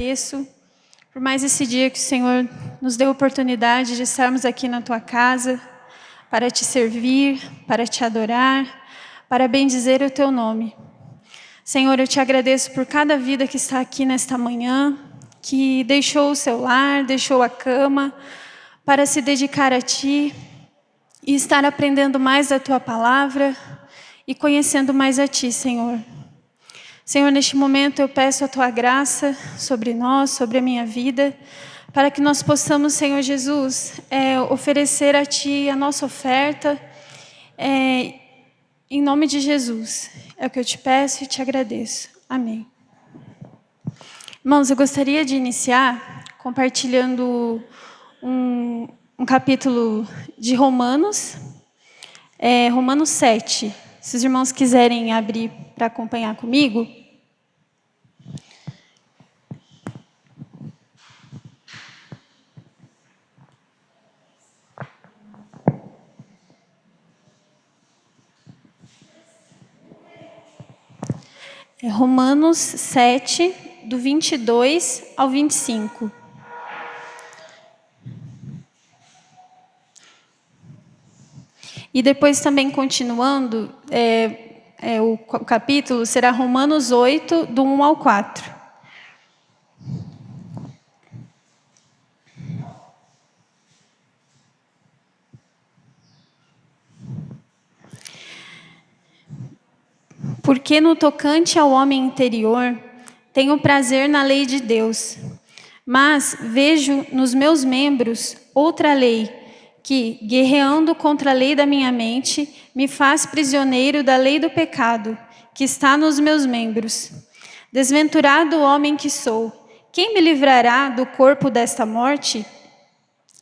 agradeço por mais esse dia que o Senhor nos deu a oportunidade de estarmos aqui na Tua casa para Te servir, para Te adorar, para bendizer o Teu nome. Senhor, eu Te agradeço por cada vida que está aqui nesta manhã, que deixou o seu lar, deixou a cama, para se dedicar a Ti e estar aprendendo mais da Tua palavra e conhecendo mais a Ti, Senhor. Senhor, neste momento eu peço a Tua graça sobre nós, sobre a minha vida, para que nós possamos, Senhor Jesus, oferecer a Ti a nossa oferta, em nome de Jesus. É o que eu Te peço e Te agradeço. Amém. Irmãos, eu gostaria de iniciar compartilhando um capítulo de Romanos, Romanos 7. Se os irmãos quiserem abrir para acompanhar comigo. Romanos 7, do 22 ao 25. E depois também continuando, o capítulo será Romanos 8, do 1 ao 4. Porque no tocante ao homem interior, tenho prazer na lei de Deus, mas vejo nos meus membros outra lei, que, guerreando contra a lei da minha mente, me faz prisioneiro da lei do pecado, que está nos meus membros. Desventurado homem que sou, quem me livrará do corpo desta morte?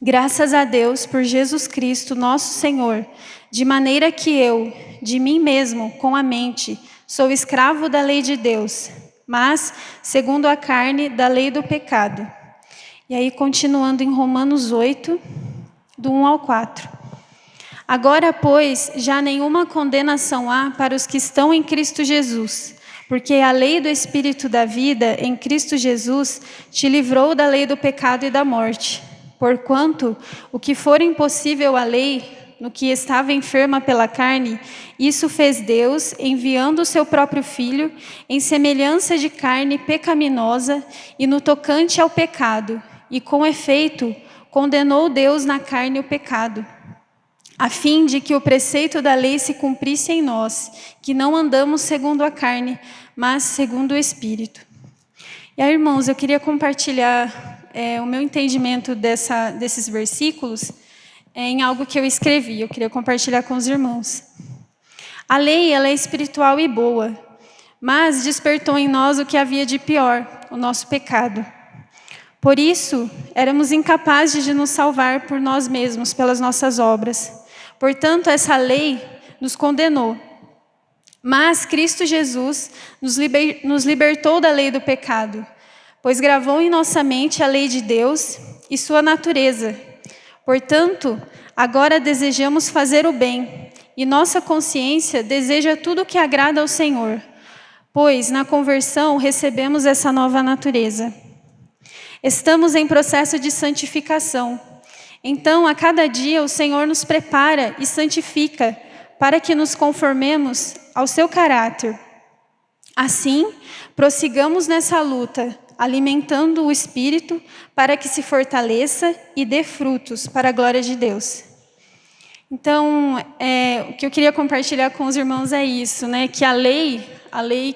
Graças a Deus por Jesus Cristo, nosso Senhor, de maneira que eu, de mim mesmo, com a mente, sou escravo da lei de Deus, mas, segundo a carne, da lei do pecado. E aí, continuando em Romanos 8, do 1 ao 4. Agora, pois, já nenhuma condenação há para os que estão em Cristo Jesus, porque a lei do Espírito da vida em Cristo Jesus te livrou da lei do pecado e da morte. Porquanto, o que for impossível à lei, no que estava enferma pela carne, isso fez Deus, enviando o seu próprio Filho, em semelhança de carne pecaminosa e no tocante ao pecado, e com efeito, condenou Deus na carne o pecado, a fim de que o preceito da lei se cumprisse em nós, que não andamos segundo a carne, mas segundo o Espírito. E aí, irmãos, eu queria compartilhar o meu entendimento desses versículos em algo que eu escrevi. Eu queria compartilhar com os irmãos. A lei, ela é espiritual e boa, mas despertou em nós o que havia de pior, o nosso pecado. Por isso, éramos incapazes de nos salvar por nós mesmos, pelas nossas obras. Portanto, essa lei nos condenou. Mas Cristo Jesus nos libertou da lei do pecado, pois gravou em nossa mente a lei de Deus e sua natureza. Portanto, agora desejamos fazer o bem, e nossa consciência deseja tudo o que agrada ao Senhor, pois na conversão recebemos essa nova natureza. Estamos em processo de santificação. Então, a cada dia, o Senhor nos prepara e santifica para que nos conformemos ao seu caráter. Assim, prossigamos nessa luta, alimentando o Espírito para que se fortaleça e dê frutos para a glória de Deus. Então, o que eu queria compartilhar com os irmãos é isso, né? Que a lei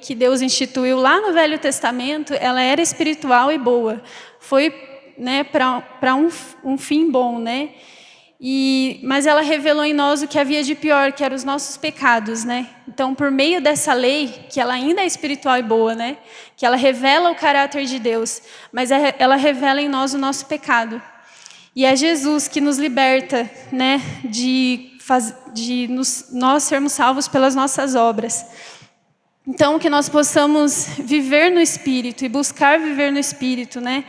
que Deus instituiu lá no Velho Testamento, ela era espiritual e boa. Foi, né, para um fim bom, né? Mas ela revelou em nós o que havia de pior, que eram os nossos pecados, né? Então, por meio dessa lei, que ela ainda é espiritual e boa, né? Que ela revela o caráter de Deus, mas ela revela em nós o nosso pecado. E é Jesus que nos liberta, né? Nós sermos salvos pelas nossas obras. Então, que nós possamos viver no Espírito e buscar viver no Espírito, né?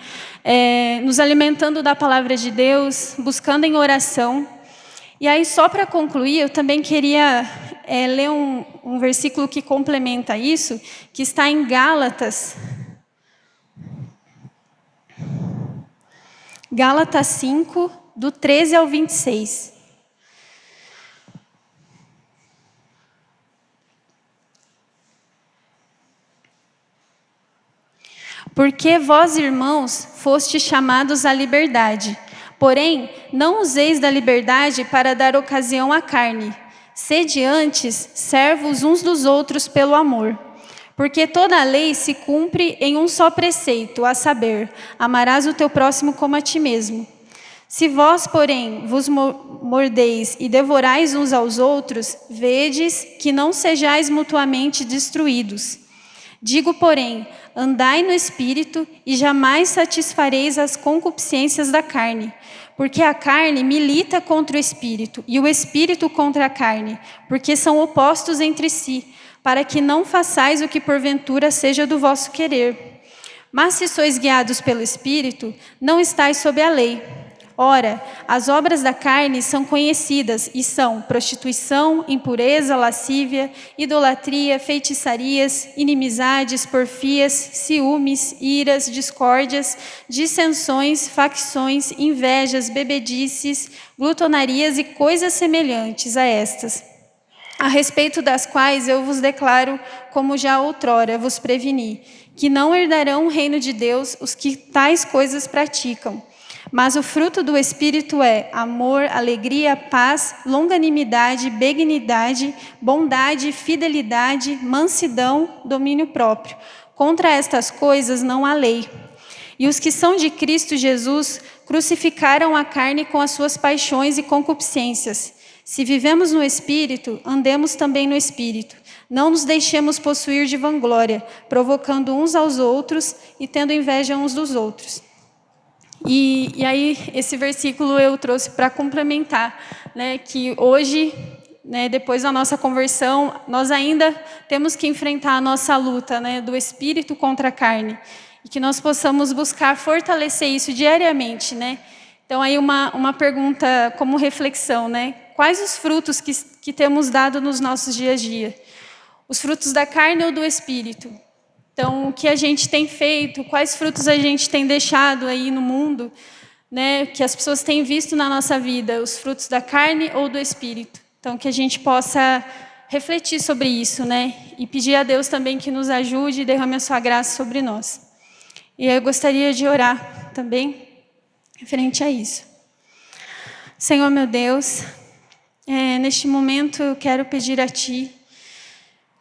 Nos alimentando da palavra de Deus, buscando em oração. E aí, só para concluir, eu também queria ler um versículo que complementa isso, que está em Gálatas. Gálatas 5, do 13 ao 26. Porque vós, irmãos, fostes chamados à liberdade. Porém, não useis da liberdade para dar ocasião à carne. Sede antes servos uns dos outros pelo amor. Porque toda a lei se cumpre em um só preceito, a saber, amarás o teu próximo como a ti mesmo. Se vós, porém, vos mordeis e devorais uns aos outros, vedes que não sejais mutuamente destruídos. Digo, porém, andai no Espírito e jamais satisfareis as concupiscências da carne, porque a carne milita contra o Espírito e o Espírito contra a carne, porque são opostos entre si, para que não façais o que porventura seja do vosso querer. Mas se sois guiados pelo Espírito, não estáis sob a lei. Ora, as obras da carne são conhecidas e são prostituição, impureza, lascívia, idolatria, feitiçarias, inimizades, porfias, ciúmes, iras, discórdias, dissensões, facções, invejas, bebedices, glutonarias e coisas semelhantes a estas, a respeito das quais eu vos declaro, como já outrora vos preveni, que não herdarão o reino de Deus os que tais coisas praticam. Mas o fruto do Espírito é amor, alegria, paz, longanimidade, benignidade, bondade, fidelidade, mansidão, domínio próprio. Contra estas coisas não há lei. E os que são de Cristo Jesus crucificaram a carne com as suas paixões e concupiscências. Se vivemos no Espírito, andemos também no Espírito. Não nos deixemos possuir de vanglória, provocando uns aos outros e tendo inveja uns dos outros. E aí, esse versículo eu trouxe para complementar, né, que hoje, né, depois da nossa conversão, nós ainda temos que enfrentar a nossa luta, né, do espírito contra a carne, e que nós possamos buscar fortalecer isso diariamente, né? Então, aí uma pergunta como reflexão, né? Quais os frutos que temos dado nos nossos dias a dia? Os frutos da carne ou do espírito? Então, o que a gente tem feito, quais frutos a gente tem deixado aí no mundo, né, que as pessoas têm visto na nossa vida, os frutos da carne ou do Espírito. Então, que a gente possa refletir sobre isso, né, e pedir a Deus também que nos ajude e derrame a sua graça sobre nós. E eu gostaria de orar também, referente a isso. Senhor, meu Deus, neste momento eu quero pedir a Ti,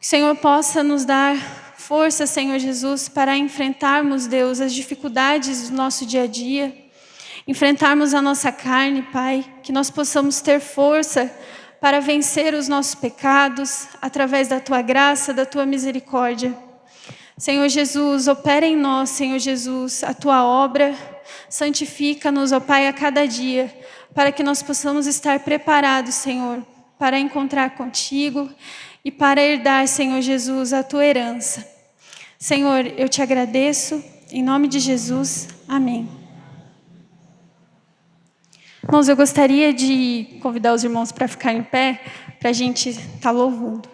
que o Senhor possa nos dar força, Senhor Jesus, para enfrentarmos, Deus, as dificuldades do nosso dia a dia, enfrentarmos a nossa carne, Pai, que nós possamos ter força para vencer os nossos pecados, através da Tua graça, da Tua misericórdia. Senhor Jesus, opera em nós, Senhor Jesus, a Tua obra, santifica-nos, ó Pai, a cada dia, para que nós possamos estar preparados, Senhor, para encontrar contigo e para herdar, Senhor Jesus, a Tua herança. Senhor, eu Te agradeço, em nome de Jesus, amém. Irmãos, eu gostaria de convidar os irmãos para ficar em pé, para a gente estar louvando.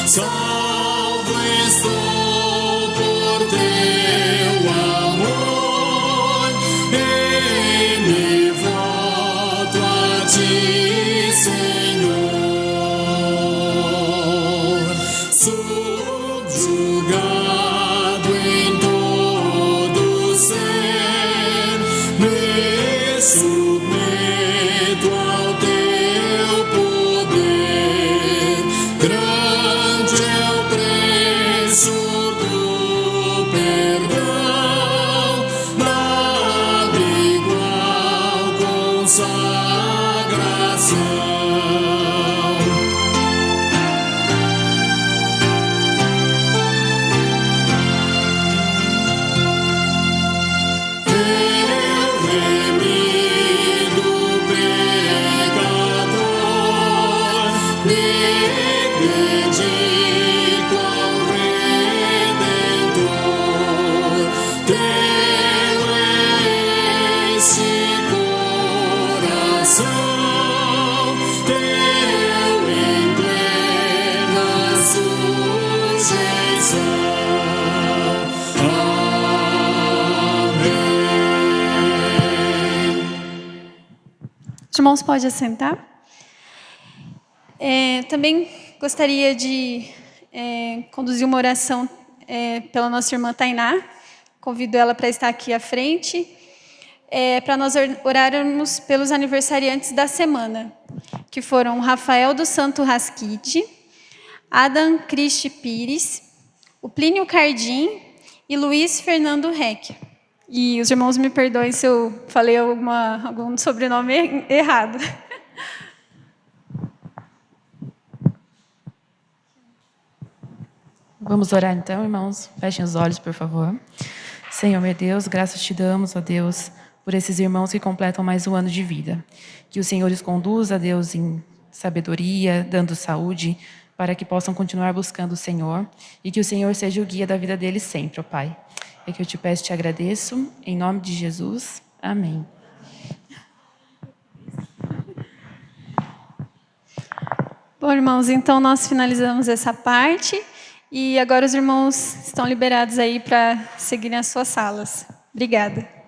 Salvo estou por teu amor. irmãos podem assentar. Também gostaria de conduzir uma oração pela nossa irmã Tainá. Convido ela para estar aqui à frente, para nós orarmos pelos aniversariantes da semana, que foram Rafael do Santo Rasquite, Adam Cristi Pires, o Plínio Cardim e Luiz Fernando Reck. E os irmãos me perdoem se eu falei algum sobrenome errado. Vamos orar então, irmãos. Fechem os olhos, por favor. Senhor, meu Deus, graças te damos, ó Deus, por esses irmãos que completam mais um ano de vida. Que o Senhor os conduza, Deus, em sabedoria, dando saúde, para que possam continuar buscando o Senhor e que o Senhor seja o guia da vida deles sempre, ó Pai. É que eu te peço e te agradeço, em nome de Jesus. Amém. Bom, irmãos, então nós finalizamos essa parte e agora os irmãos estão liberados aí para seguirem as suas salas. Obrigada.